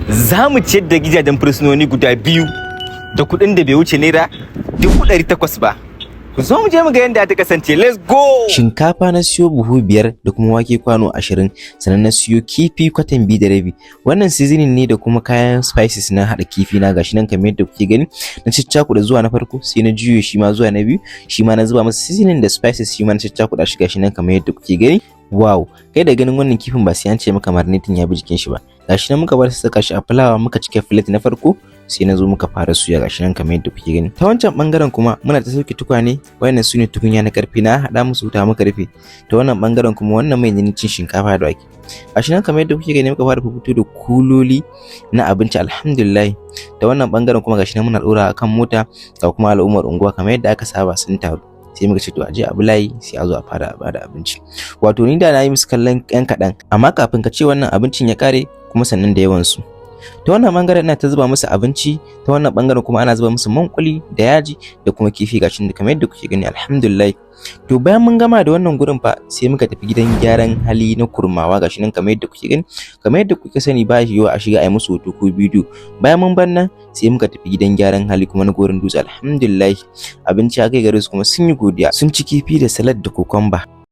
za mu ciyar da gidajen fursunoni guda 2 da kuɗin da bai wuce naira 800 ba. Ku zo mu je mu ga yadda ta kasance. Let's go! Shinkafa na siyo buhu 5 da kuma wake kwano 20, sannan na siyo kifi kwatan 2 da rabi. Wannan seasoning ne da kuma kayan spices na hada kifi na gashi nan kamar yadda kuke gani. Na ciccakuɗa zuwa na farko sai na juyo shi ma zuwa na biyu, shi ma na zuba masa seasoning da spices, shi ma na ciccakuɗa shi gashi nan kamar yadda kuke gani. Wow, kai da ganin wannan kifin ba sai an ce maka marinating ya bi jikin shi ba. Gashi nan muka bar saka shi a fulawa muka cike plate na farko, sai na zo muka fara suya gashi nan kamar yadda kuke gani. Ta wancan bangaren kuma muna ta sauke tukwane, wayannan sune tukunya na karfi na hada musu wuta muka rufe. Ta wannan bangaren kuma wannan mai ne cin shinkafa da wake. Gashi nan kamar yadda kuke gani muka fara fito da kuloli na abinci alhamdulillah. Ta wannan bangaren kuma gashi nan muna dora akan mota ga kuma al'ummar unguwa kamar yadda aka saba sun taru. Sai muka ce to aje abu layi sai a zo a fara bada abinci. Wato ni da na yi musu kallon yan kaɗan, amma kafin ka ce wannan abincin ya kare kuma sannan da yawan su. Ta wannan bangaren ina ta zuba musu abinci, ta wannan bangaren kuma ana zuba musu mankuli da yaji da kuma kifi gashin da kamar yadda kuke gani alhamdulillah. To bayan mun gama da wannan gurin fa sai muka tafi gidan gyaran hali na kurmawa gashi nan kamar yadda kuke gani. Kamar yadda kuke sani ba shi a shiga a yi musu hoto ko bidiyo. Bayan mun bar nan sai muka tafi gidan gyaran hali kuma na gorin dutse alhamdulillah. Abinci ya kai gare su kuma sun yi godiya, sun ci kifi da salad da kokomba.